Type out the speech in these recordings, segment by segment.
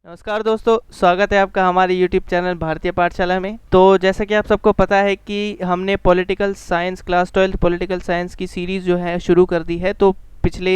नमस्कार दोस्तों, स्वागत है आपका हमारे YouTube चैनल भारतीय पाठशाला में। तो जैसा कि आप सबको पता है कि हमने political science class 12 political science की सीरीज़ जो है शुरू कर दी है। तो पिछले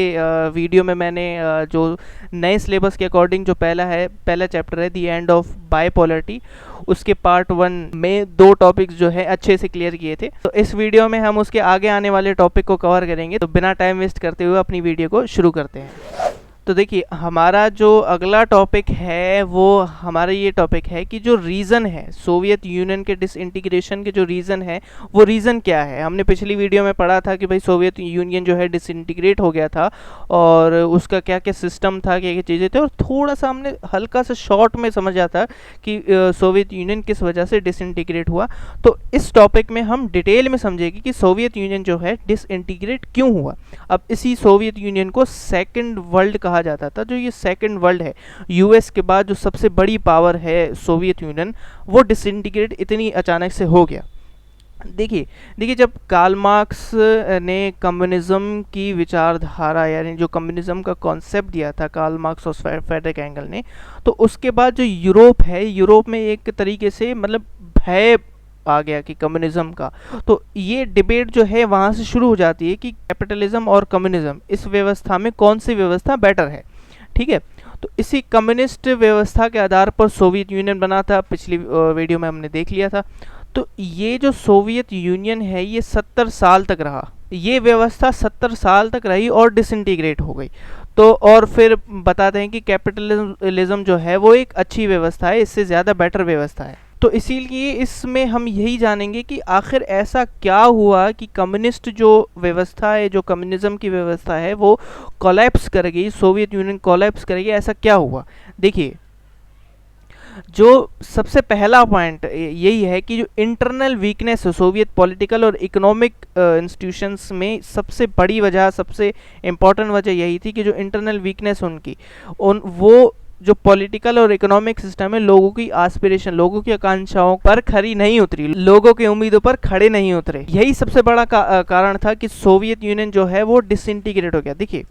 वीडियो में मैंने जो नए सिलेबस के अकॉर्डिंग जो पहला चैप्टर है दी एंड ऑफ बाइपोलरिटी, उसके पार्ट 1 में 2 टॉपिक्स जो है अच्छे से क्लियर किए थे। तो इस वीडियो में हम उसके आगे आने वाले टॉपिक को कवर करेंगे। तो बिना टाइम वेस्ट करते हुए अपनी वीडियो को शुरू करते हैं। तो देखिए, हमारा जो अगला टॉपिक है वो हमारा ये टॉपिक है कि जो रीज़न है सोवियत यूनियन के डिसइंटीग्रेशन के, जो रीज़न है वो रीज़न क्या है। हमने पिछली वीडियो में पढ़ा था कि भाई सोवियत यूनियन जो है डिसइंटीग्रेट हो गया था और उसका क्या क्या सिस्टम था, क्या क्या चीज़ें थी, और थोड़ा सा हमने हल्का सा शॉर्ट में समझा था कि सोवियत यूनियन किस वजह से डिसइंटीग्रेट हुआ। तो इस टॉपिक में हम डिटेल में समझेंगे कि सोवियत यूनियन जो है डिसइंटीग्रेट क्यों हुआ। अब इसी सोवियत यूनियन को सेकंड वर्ल्ड कहा जाता था। जो ये सेकंड वर्ल्ड है, यूएस के बाद जो सबसे बड़ी पावर है सोवियत यूनियन, वो डिसइंटीग्रेट इतनी अचानक से हो गया। देखिए जब कार्ल मार्क्स ने कम्युनिज्म की विचारधारा, यानी जो कम्युनिज्म का कॉन्सेप्ट दिया था कार्ल मार्क्स और फ्रेडरिक एंगल ने, तो उसके बाद जो यूरोप है, यूरोप में एक तरीके से मतलब भय आ गया कि कम्युनिज्म का। तो ये डिबेट जो है वहाँ से शुरू हो जाती है कि कैपिटलिज्म और कम्युनिज्म, इस व्यवस्था में कौन सी व्यवस्था बेटर है। ठीक है, तो इसी कम्युनिस्ट व्यवस्था के आधार पर सोवियत यूनियन बना था। पिछली वीडियो में हमने देख लिया था। तो ये जो सोवियत यूनियन है ये 70 साल तक रहा, ये व्यवस्था 70 साल तक रही और डिसइंटीग्रेट हो गई। तो और फिर बताते हैं कि कैपिटलिज्म जो है वो एक अच्छी व्यवस्था है, इससे ज़्यादा बेटर व्यवस्था है। तो इसीलिए इसमें हम यही जानेंगे कि आखिर ऐसा क्या हुआ कि कम्युनिस्ट जो व्यवस्था है, जो कम्युनिज्म की व्यवस्था है, वो कोलैप्स कर गई, सोवियत यूनियन कोलैप्स करेगी, ऐसा क्या हुआ। देखिए, जो सबसे पहला पॉइंट यही है कि जो इंटरनल वीकनेस है सोवियत पॉलिटिकल और इकोनॉमिक इंस्टीट्यूशंस में, सबसे बड़ी वजह, सबसे इम्पॉर्टेंट वजह यही थी कि जो इंटरनल वीकनेस वो जो पॉलिटिकल और इकोनॉमिक सिस्टम है, लोगों की एस्पिरेशन, लोगों की आकांक्षाओं पर खरी नहीं उतरी, लोगों की उम्मीदों पर खड़े नहीं उतरे। यही सबसे बड़ा कारण था कि सोवियत यूनियन जो है वो डिसइंटीग्रेट हो गया। देखिए,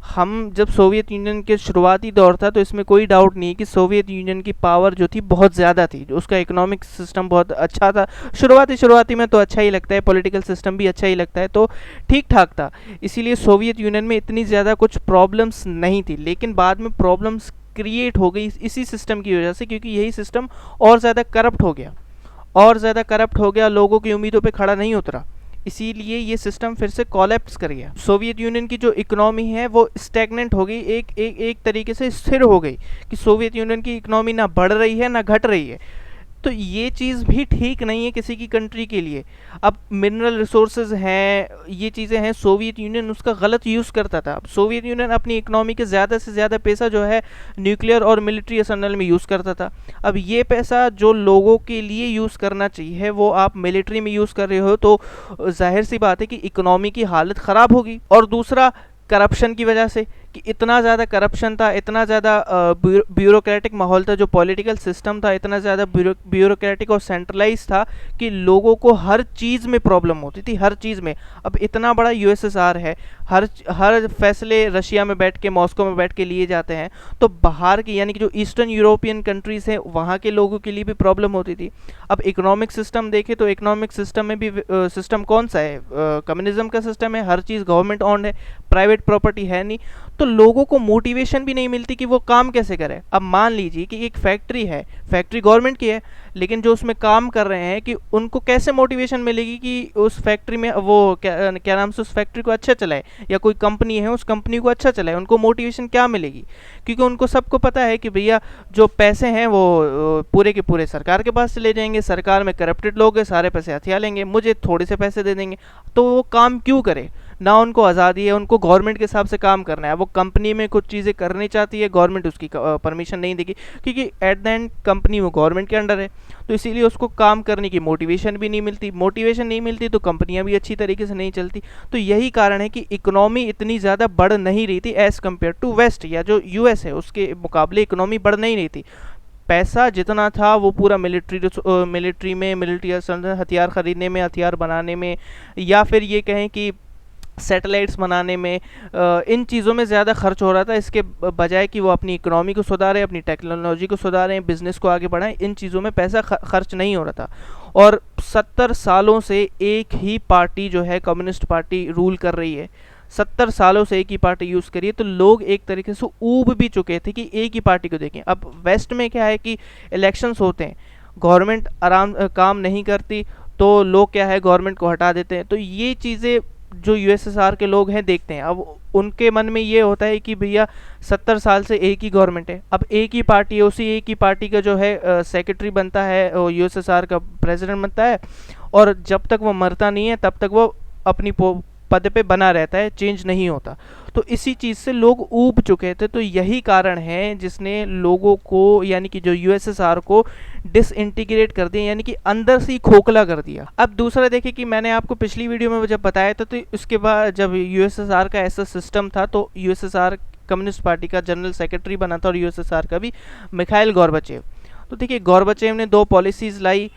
हम जब सोवियत यूनियन के शुरुआती दौर था तो इसमें कोई डाउट नहीं कि सोवियत यूनियन की पावर जो थी बहुत ज़्यादा थी, उसका इकोनॉमिक सिस्टम बहुत अच्छा था। शुरुआती में तो अच्छा ही लगता है, पॉलिटिकल सिस्टम भी अच्छा ही लगता है, तो ठीक ठाक था। इसीलिए सोवियत यूनियन में इतनी ज़्यादा कुछ प्रॉब्लम्स नहीं थी। लेकिन बाद में प्रॉब्लम्स क्रिएट हो गई इसी सिस्टम की वजह से, क्योंकि यही सिस्टम और ज़्यादा करप्ट हो गया, और ज़्यादा करप्ट हो गया, लोगों की उम्मीदों पे खड़ा नहीं उतरा। इसीलिए ये सिस्टम फिर से कोलैप्स कर गया। सोवियत यूनियन की जो इकोनॉमी है वो स्टैग्नेंट हो गई, एक तरीके से स्थिर हो गई कि सोवियत यूनियन की इकोनॉमी ना बढ़ रही है ना घट रही है। तो ये चीज़ भी ठीक नहीं है किसी की कंट्री के लिए। अब मिनरल रिसोर्सेज हैं, ये चीज़ें हैं, सोवियत यूनियन उसका गलत यूज़ करता था। अब सोवियत यूनियन अपनी इकोनॉमी के ज़्यादा से ज़्यादा पैसा जो है न्यूक्लियर और मिलिट्री अर्सेनल में यूज़ करता था। अब ये पैसा जो लोगों के लिए यूज़ करना चाहिए वो आप मिलिट्री में यूज़ कर रहे हो, तो जाहिर सी बात है कि इकोनॉमी की हालत ख़राब होगी। और दूसरा, करप्शन की वजह से, कि इतना ज़्यादा करप्शन था, इतना ज़्यादा ब्यूरोक्रेटिक माहौल था, जो पॉलिटिकल सिस्टम था इतना ज़्यादा ब्यूरोक्रेटिक और सेंट्रलाइज था कि लोगों को हर चीज़ में प्रॉब्लम होती थी, हर चीज़ में। अब इतना बड़ा यूएसएसआर है, हर फैसले रशिया में बैठ के, मॉस्को में बैठ के लिए जाते हैं, तो बाहर की, यानी कि जो ईस्टर्न यूरोपियन कंट्रीज़ हैं, वहाँ के लोगों के लिए भी प्रॉब्लम होती थी। अब इकोनॉमिक सिस्टम देखें तो इकोनॉमिक सिस्टम में भी सिस्टम कौन सा है, कम्युनिज्म का सिस्टम है, हर चीज़ गवर्नमेंट ऑन्ड है, प्राइवेट प्रॉपर्टी है नहीं। तो लोगों को मोटिवेशन भी नहीं मिलती कि वो काम कैसे करें। अब मान लीजिए कि एक फैक्ट्री है, फैक्ट्री गवर्नमेंट की है, लेकिन जो उसमें काम कर रहे हैं, कि उनको कैसे मोटिवेशन मिलेगी कि उस फैक्ट्री में वो क्या नाम से उस फैक्ट्री को अच्छा चलाए, या कोई कंपनी है उस कंपनी को अच्छा चलाए, उनको मोटिवेशन क्या मिलेगी। क्योंकि उनको सबको पता है कि भैया जो पैसे हैं वो पूरे के पूरे सरकार के पास चले जाएंगे, सरकार में करप्टेड लोग हैं, सारे पैसे हथिया लेंगे, मुझे थोड़े से पैसे दे देंगे। तो वो काम क्यों करे ना, उनको आज़ादी है, उनको गवर्नमेंट के हिसाब से काम करना है। वो कंपनी में कुछ चीज़ें करनी चाहती है, गवर्नमेंट उसकी परमिशन नहीं देगी, क्योंकि एट द एंड कंपनी वो गवर्नमेंट के अंडर है। तो इसीलिए उसको काम करने की मोटिवेशन भी नहीं मिलती, मोटिवेशन नहीं मिलती तो कंपनियां भी अच्छी तरीके से नहीं चलती। तो यही कारण है कि इकोनॉमी इतनी ज़्यादा बढ़ नहीं रही थी एज़ कम्पेयर टू वेस्ट, या जो यूएस है उसके मुकाबले इकोनॉमी बढ़ नहीं रही थी। पैसा जितना था वो पूरा मिलिट्री में, मिलिट्री हथियार ख़रीदने में, हथियार बनाने में, या फिर ये कहें कि सैटेलाइट्स बनाने में, इन चीज़ों में ज़्यादा खर्च हो रहा था, इसके बजाय कि वो अपनी इकोनॉमी को सुधारें, अपनी टेक्नोलॉजी को सुधारें, बिज़नेस को आगे बढ़ाएं। इन चीज़ों में पैसा खर्च नहीं हो रहा था। और 70 सालों से एक ही पार्टी जो है कम्युनिस्ट पार्टी रूल कर रही है। 70 सालों से एक ही पार्टी यूज़ करिए, तो लोग एक तरीके से ऊब भी चुके थे कि एक ही पार्टी को देखें। अब वेस्ट में क्या है कि इलेक्शंस होते हैं, गवर्नमेंट काम नहीं करती, तो लोग क्या है गवर्नमेंट को हटा देते हैं। तो ये चीज़ें जो यूएसएसआर के लोग हैं देखते हैं। अब उनके मन में ये होता है कि भैया 70 साल से एक ही गवर्नमेंट है, अब एक ही पार्टी है, उसी एक ही पार्टी का जो है सेक्रेटरी बनता है, यूएसएसआर का प्रेसिडेंट बनता है, और जब तक वो मरता नहीं है तब तक वो अपनी पद पे बना रहता है, चेंज नहीं होता। तो इसी चीज़ से लोग ऊब चुके थे। तो यही कारण है जिसने लोगों को, यानी कि जो यूएसएसआर को डिसइंटीग्रेट कर दिया, यानी कि अंदर से ही खोखला कर दिया। अब दूसरा देखिए कि मैंने आपको पिछली वीडियो में जब बताया था, तो उसके बाद जब यूएसएसआर का ऐसा सिस्टम था, तो यूएसएसआर कम्युनिस्ट पार्टी का जनरल सेक्रेटरी बना था, और यूएसएसआर का भी मिखाइल गोर्बाचेव। तो देखिए गोर्बाचेव ने 2 पॉलिसीज़ लाई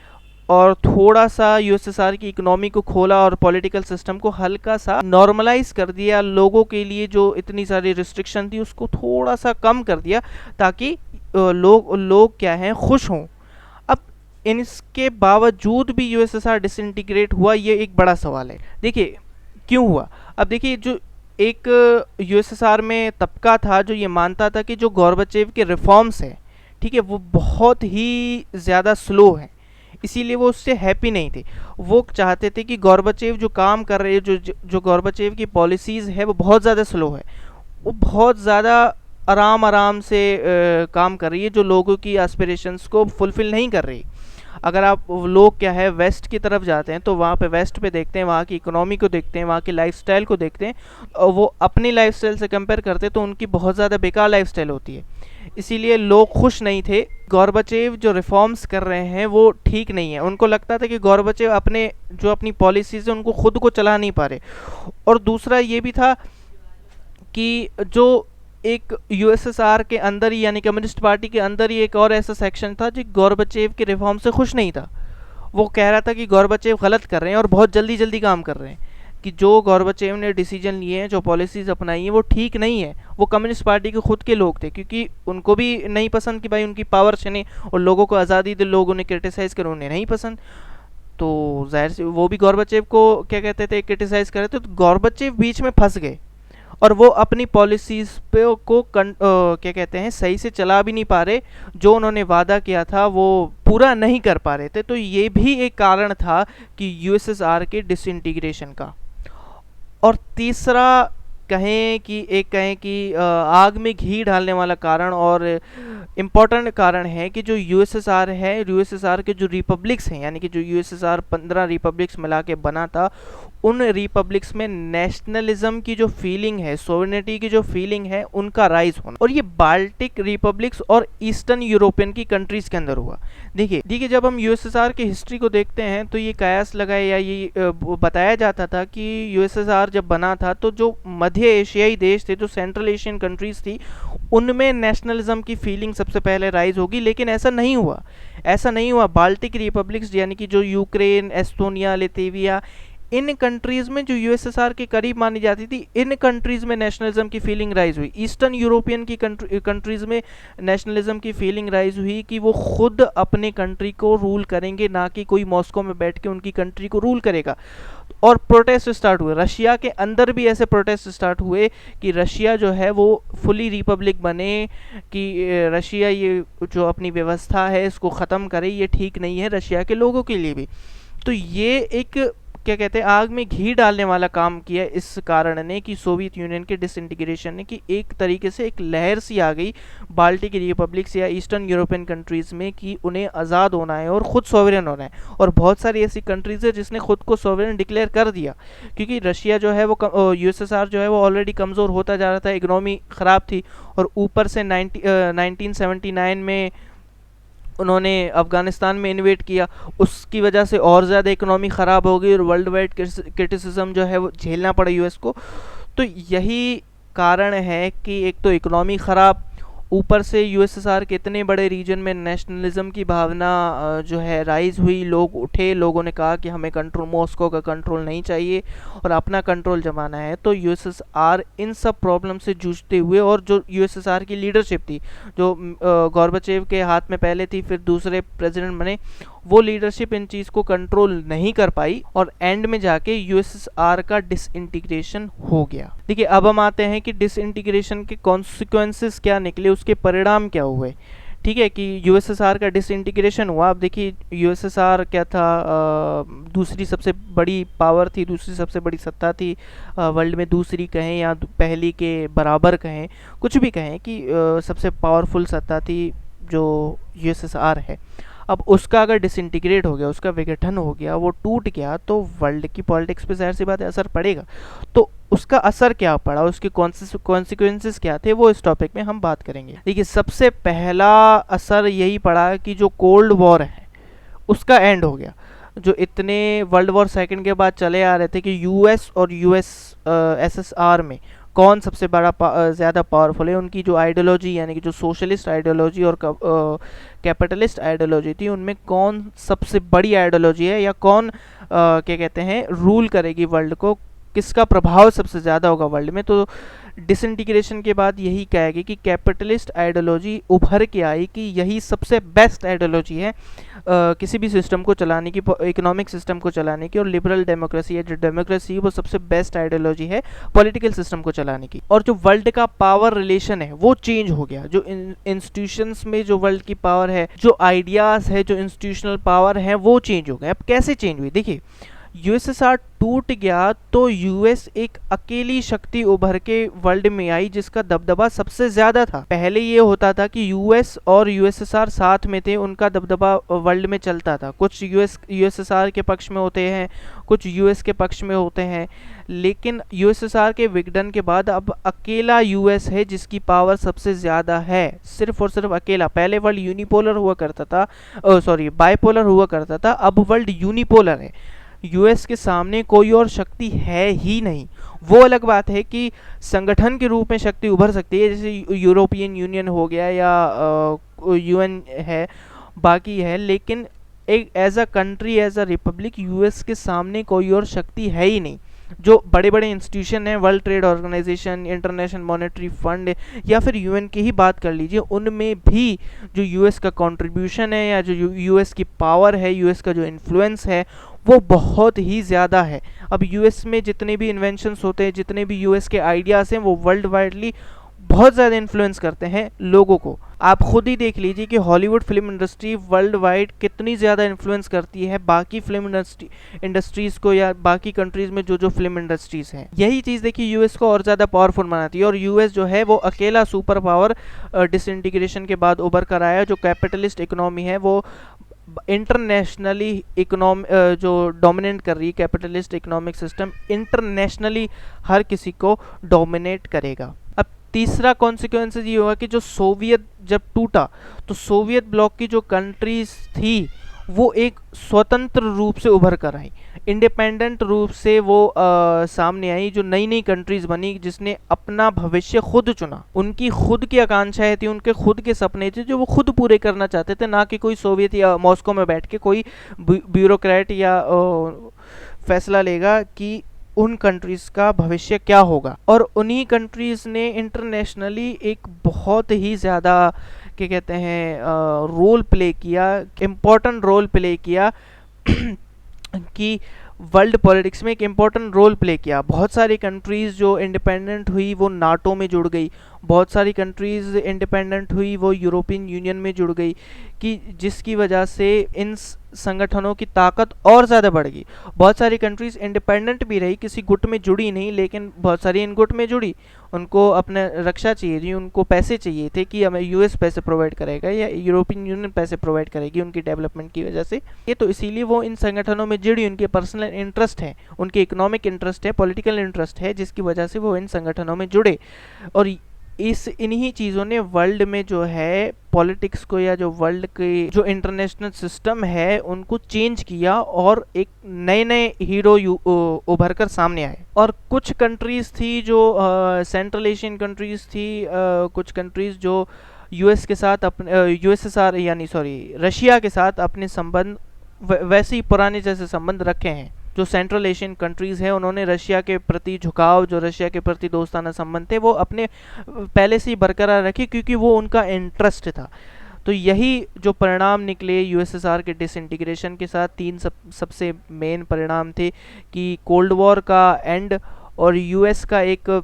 और थोड़ा सा यूएसएसआर की इकोनॉमी को खोला और पॉलिटिकल सिस्टम को हल्का सा नॉर्मलाइज कर दिया। लोगों के लिए जो इतनी सारी रिस्ट्रिक्शन थी उसको थोड़ा सा कम कर दिया, ताकि लोग क्या हैं, खुश हों। अब इसके बावजूद भी यूएसएसआर डिसइंटीग्रेट हुआ, ये एक बड़ा सवाल है। देखिए क्यों हुआ। अब देखिए जो एक यूएसएसआर में तबका था जो ये मानता था कि जो गोर्बाचेव के रिफॉर्म्स हैं, ठीक है, वो बहुत ही ज़्यादा स्लो हैं, इसीलिए वो उससे हैप्पी नहीं थे। वो चाहते थे कि गोर्बाचेव जो काम कर रहे हैं, जो गोर्बाचेव की पॉलिसीज़ है वो बहुत ज़्यादा स्लो है, वो बहुत ज़्यादा आराम से काम कर रही है, जो लोगों की एस्पिरेशंस को फुलफ़िल नहीं कर रही। अगर आप लोग क्या है वेस्ट की तरफ जाते हैं, तो वहाँ पे वेस्ट पे देखते हैं, वहाँ की इकोनॉमी को देखते हैं, वहाँ की लाइफस्टाइल को देखते हैं, और वो अपनी लाइफस्टाइल से कंपेयर करते हैं तो उनकी बहुत ज़्यादा बेकार लाइफस्टाइल होती है। इसीलिए लोग खुश नहीं थे। गोर्बाचेव जो रिफॉर्म्स कर रहे हैं वो ठीक नहीं है। उनको लगता था कि गोर्बाचेव अपनी पॉलिसीज़ है उनको खुद को चला नहीं पा रहे। और दूसरा ये भी था कि जो एक यूएसएसआर के अंदर ही, यानी कम्युनिस्ट पार्टी के अंदर ही एक और ऐसा सेक्शन था जो गोर्बाचेव के रिफॉर्म से खुश नहीं था। वो कह रहा था कि गोर्बाचेव गलत कर रहे हैं और बहुत जल्दी काम कर रहे हैं, कि जो गोर्बाचेव ने डिसीजन लिए हैं, जो पॉलिसीज़ अपनाई हैं, वो ठीक नहीं है। वो कम्युनिस्ट पार्टी के खुद के लोग थे, क्योंकि उनको भी नहीं पसंद कि भाई उनकी पावर छीने और लोगों को आज़ादी दे, लोगों ने क्रिटिसाइज़ कर, उन्हें नहीं पसंद। तो जाहिर से वो भी गोर्बाचेव को क्या कहते थे, क्रिटिसाइज़ करे थे। तो गोर्बाचेव बीच में फंस गए और वो अपनी पॉलिसीज़ पे को क्या कहते हैं, सही से चला भी नहीं पा रहे। जो उन्होंने वादा किया था वो पूरा नहीं कर पा रहे थे। तो ये भी एक कारण था कि यूएसएसआर के डिसइंटीग्रेशन का। और तीसरा कहें कि आग में घी डालने वाला कारण और इम्पोर्टेंट कारण है कि जो यूएसएसआर है, यूएसएसआर के जो रिपब्लिक्स हैं, यानी कि जो यूएसएसआर 15 रिपब्लिक्स मिला के बना था, उन रिपब्लिक्स में नेशनलिज्म की जो फीलिंग है, सोवरेनिटी की जो फीलिंग है, उनका राइज होना। और ये बाल्टिक रिपब्लिक्स और ईस्टर्न यूरोपियन की कंट्रीज के अंदर हुआ। देखिए जब हम यूएसएसआर की हिस्ट्री को देखते हैं तो ये कयास लगाए या ये बताया जाता था कि यूएसएसआर जब बना था तो जो मध्य एशियाई देश थे, जो सेंट्रल एशियन कंट्रीज थी, उनमें नेशनलिज्म की फीलिंग सबसे पहले राइज होगी। लेकिन ऐसा नहीं हुआ। बाल्टिक रिपब्लिक्स यानी कि जो यूक्रेन, एस्टोनिया, लिथुआनिया, इन कंट्रीज़ में जो यूएसएसआर के करीब मानी जाती थी, इन कंट्रीज़ में नेशनलिज्म की फीलिंग राइज हुई। ईस्टर्न यूरोपियन की कंट्रीज़ में नेशनलिज्म की फीलिंग राइज हुई कि वो खुद अपने कंट्री को रूल करेंगे, ना कि कोई मॉस्को में बैठ के उनकी कंट्री को रूल करेगा। और प्रोटेस्ट स्टार्ट हुए, रशिया के अंदर भी ऐसे प्रोटेस्ट स्टार्ट हुए कि रशिया जो है वो फुली रिपब्लिक बने, कि रशिया ये जो अपनी व्यवस्था है इसको ख़त्म करे, ये ठीक नहीं है रशिया के लोगों के लिए भी। तो ये एक क्या कहते हैं, आग में घी डालने वाला काम किया इस कारण ने कि सोवियत यूनियन के डिसइंटीग्रेशन ने, कि एक तरीके से एक लहर सी आ गई बाल्टिक रिपब्लिक्स या ईस्टर्न यूरोपियन कंट्रीज़ में कि उन्हें आज़ाद होना है और ख़ुद सॉवरेन होना है। और बहुत सारी ऐसी कंट्रीज़ है जिसने खुद को सॉवरेन डिक्लेयर कर दिया, क्योंकि रशिया जो है वो यूएसएसआर जो है वो ऑलरेडी कमज़ोर होता जा रहा था, इकनॉमी ख़राब थी, और ऊपर से 1979 में उन्होंने अफ़गानिस्तान में इन्वेट किया, उसकी वजह से और ज़्यादा इकोनॉमी ख़राब हो गई और वर्ल्ड वाइड क्रिटिसिज्म जो है वो झेलना पड़ा यूएस को। तो यही कारण है कि एक तो इकोनॉमी ख़राब, ऊपर से यूएसएसआर के इतने बड़े रीजन में नेशनलिज्म की भावना जो है राइज हुई, लोग उठे, लोगों ने कहा कि हमें कंट्रोल, मॉस्को का कंट्रोल नहीं चाहिए और अपना कंट्रोल जमाना है। तो यूएसएसआर इन सब प्रॉब्लम से जूझते हुए, और जो यूएसएसआर की लीडरशिप थी, जो गॉर्बाचेव के हाथ में पहले थी, फिर दूसरे प्रेसिडेंट बने, वो लीडरशिप इन चीज़ को कंट्रोल नहीं कर पाई और एंड में जाके यूएसएसआर का डिसइंटीग्रेशन हो गया। देखिए, अब हम आते हैं कि डिसइंटीग्रेशन के कॉन्सिक्वेंसेस क्या निकले, उसके परिणाम क्या हुए। ठीक है, कि यूएसएसआर का डिसइंटीग्रेशन हुआ। अब देखिए, यूएसएसआर क्या था, दूसरी सबसे बड़ी पावर थी, दूसरी सबसे बड़ी सत्ता थी वर्ल्ड में, दूसरी कहें या पहली के बराबर कहें, कुछ भी कहें, कि सबसे पावरफुल सत्ता थी जो यूएसएसआर है। अब उसका अगर डिसइंटीग्रेट हो गया, उसका विघटन हो गया, वो टूट गया, तो वर्ल्ड की पॉलिटिक्स पे ज़ाहिर सी बात है असर पड़ेगा। तो उसका असर क्या पड़ा, उसके कॉन्सिक्वेंसेस क्या थे, वो इस टॉपिक में हम बात करेंगे। देखिए, सबसे पहला असर यही पड़ा कि जो कोल्ड वॉर है उसका एंड हो गया। जो इतने वर्ल्ड वॉर सेकंड के बाद चले आ रहे थे कि यूएस और एसएसआर में कौन सबसे बड़ा ज़्यादा पावरफुल है, उनकी जो आइडियोलॉजी, यानी कि जो सोशलिस्ट आइडियोलॉजी और कैपिटलिस्ट आइडियोलॉजी थी, उनमें कौन सबसे बड़ी आइडियोलॉजी है, या कौन क्या कहते हैं रूल करेगी वर्ल्ड को, किसका प्रभाव सबसे ज़्यादा होगा वर्ल्ड में। तो डिसइंटीग्रेशन के बाद यही कहेगी कि कैपिटलिस्ट आइडियोलॉजी उभर के आई कि यही सबसे बेस्ट आइडियोलॉजी है किसी भी सिस्टम को चलाने की, इकोनॉमिक सिस्टम को चलाने की, और लिबरल डेमोक्रेसी है, जो डेमोक्रेसी वो सबसे बेस्ट आइडियोलॉजी है पॉलिटिकल सिस्टम को चलाने की। और जो वर्ल्ड का पावर रिलेशन है वो चेंज हो गया। जो इंस्टीट्यूशंस में जो वर्ल्ड की पावर है, जो आइडियाज़ है, जो इंस्टीट्यूशनल पावर है, वो चेंज हो गए। अब कैसे चेंज हुई, देखिए, यूएसएसआर टूट गया तो यूएस एक अकेली शक्ति उभर के वर्ल्ड में आई जिसका दबदबा सबसे ज्यादा था। पहले ये होता था कि यूएस और यूएसएसआर साथ में थे, उनका दबदबा वर्ल्ड में चलता था। कुछ यूएसएसआर के पक्ष में होते हैं, कुछ यूएस के पक्ष में होते हैं, लेकिन यूएसएसआर के विघटन के बाद अब अकेला यूएस है जिसकी पावर सबसे ज़्यादा है, सिर्फ और सिर्फ अकेला। पहले वर्ल्ड यूनिपोलर हुआ करता था, बाइपोलर हुआ करता था, अब वर्ल्ड यूनिपोलर है। यूएस के सामने कोई और शक्ति है ही नहीं। वो अलग बात है कि संगठन के रूप में शक्ति उभर सकती है, जैसे यूरोपियन यूनियन हो गया या यूएन है, बाकी है, लेकिन एक as a country, as a republic, US के सामने कोई और शक्ति है ही नहीं। जो बड़े बड़े इंस्टीट्यूशन हैं, World Trade Organization, International Monetary Fund, या फिर यूएन की ही बात कर लीजिए, उनमें भी जो यूएस का कंट्रीब्यूशन है, या जो यूएस की पावर है, यूएस का जो इन्फ्लुएंस है, वो बहुत ही ज़्यादा है। अब यूएस में जितने भी इन्वेंशंस होते हैं, जितने भी यूएस के आइडियाज़ हैं, वो वर्ल्ड वाइडली बहुत ज़्यादा इन्फ्लुएंस करते हैं लोगों को। आप खुद ही देख लीजिए कि Hollywood film industry world wide कितनी ज़्यादा इन्फ्लुएंस करती है बाकी फिल्म इंडस्ट्रीज़ को, या बाकी कंट्रीज़ में जो जो फिल्म इंडस्ट्रीज़ हैं। यही चीज़ देखिए यूएस को और ज़्यादा पावरफुल बनाती है। और यूएस जो है वो अकेला सुपर पावर डिसइंटीग्रेशन के बाद उभर कर आया। जो कैपिटलिस्ट इकोनॉमी है वो इंटरनेशनली जो डोमिनेट कर रही है, कैपिटलिस्ट इकोनॉमिक सिस्टम इंटरनेशनली हर किसी को डोमिनेट करेगा। अब तीसरा कॉन्सिक्वेंसेस ये होगा कि जो सोवियत जब टूटा तो सोवियत ब्लॉक की जो कंट्रीज थी वो एक स्वतंत्र रूप से उभर कर आई, इंडिपेंडेंट रूप से वो सामने आई। जो नई नई कंट्रीज बनी जिसने अपना भविष्य खुद चुना, उनकी खुद की आकांक्षाएं थी, उनके खुद के सपने थे जो वो खुद पूरे करना चाहते थे, ना कि कोई सोवियत या मॉस्को में बैठ के कोई ब्यूरोक्रेट या फैसला लेगा कि उन कंट्रीज़ का भविष्य क्या होगा। और उन्हीं कंट्रीज़ ने इंटरनेशनली एक बहुत ही ज़्यादा क्या कहते हैं रोल प्ले किया, इम्पोर्टेंट रोल प्ले किया कि वर्ल्ड पॉलिटिक्स में एक इम्पॉर्टेंट रोल प्ले किया। बहुत सारी कंट्रीज़ जो इंडिपेंडेंट हुई वो नाटो में जुड़ गई, बहुत सारी कंट्रीज़ इंडिपेंडेंट हुई वो यूरोपियन यूनियन में जुड़ गई, कि जिसकी वजह से इन संगठनों की ताकत और ज़्यादा बढ़ गई। बहुत सारी कंट्रीज़ इंडिपेंडेंट भी रही, किसी गुट में जुड़ी नहीं, लेकिन बहुत सारी इन गुट में जुड़ी। उनको अपने रक्षा चाहिए थी, उनको पैसे चाहिए थे कि हमें यूएस पैसे प्रोवाइड करेगा या यूरोपियन यूनियन पैसे प्रोवाइड करेगी उनकी डेवलपमेंट की वजह से। ये तो इसीलिए वो इन संगठनों में जुड़ी, उनके पर्सनल इंटरेस्ट है, उनके इकोनॉमिक इंटरेस्ट है, पॉलिटिकल इंटरेस्ट है, जिसकी वजह से वो इन संगठनों में जुड़े। और इन्हीं चीज़ों ने वर्ल्ड में जो है पॉलिटिक्स को, या जो वर्ल्ड के जो इंटरनेशनल सिस्टम है उनको चेंज किया, और एक नए नए हीरो उभर कर सामने आए। और कुछ कंट्रीज़ थी जो सेंट्रल एशियन कंट्रीज़ थी, कुछ कंट्रीज़ जो यूएस के साथ अपने यूएसएसआर यानी सॉरी रशिया के साथ अपने संबंध वैसे ही पुराने जैसे संबंध रखे हैं। जो सेंट्रल एशियन कंट्रीज़ हैं उन्होंने रशिया के प्रति झुकाव, जो रशिया के प्रति दोस्ताना संबंध थे, वो अपने पहले से ही बरकरार रखे क्योंकि वो उनका इंटरेस्ट था। तो यही जो परिणाम निकले यूएसएसआर के डिसइंटीग्रेशन के साथ, तीन सबसे मेन परिणाम थे कि कोल्ड वॉर का एंड और यूएस का एक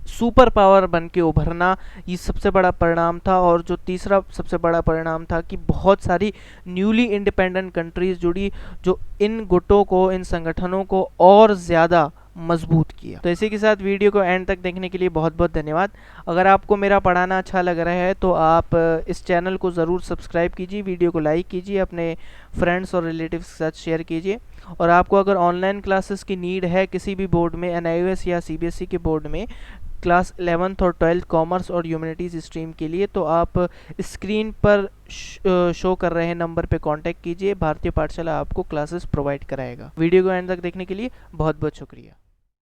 सुपर पावर बन के उभरना, ये सबसे बड़ा परिणाम था। और जो तीसरा सबसे बड़ा परिणाम था कि बहुत सारी न्यूली इंडिपेंडेंट कंट्रीज जुड़ी, जो इन गुटों को, इन संगठनों को और ज़्यादा मजबूत किया। तो इसी के साथ वीडियो को एंड तक देखने के लिए बहुत बहुत धन्यवाद। अगर आपको मेरा पढ़ाना अच्छा लग रहा है तो आप इस चैनल को ज़रूर सब्सक्राइब कीजिए, वीडियो को लाइक कीजिए, अपने फ्रेंड्स और रिलेटिव्स के साथ शेयर कीजिए। और आपको अगर ऑनलाइन क्लासेस की नीड है किसी भी बोर्ड में, NIOS या CBSE के बोर्ड में, क्लास 11th और 12th कॉमर्स और ह्यूमैनिटीज़ स्ट्रीम के लिए, तो आप स्क्रीन पर शो कर रहे नंबर पे कांटेक्ट कीजिए। भारतीय पाठशाला आपको क्लासेस प्रोवाइड कराएगा। वीडियो को एंड तक देखने के लिए बहुत बहुत शुक्रिया।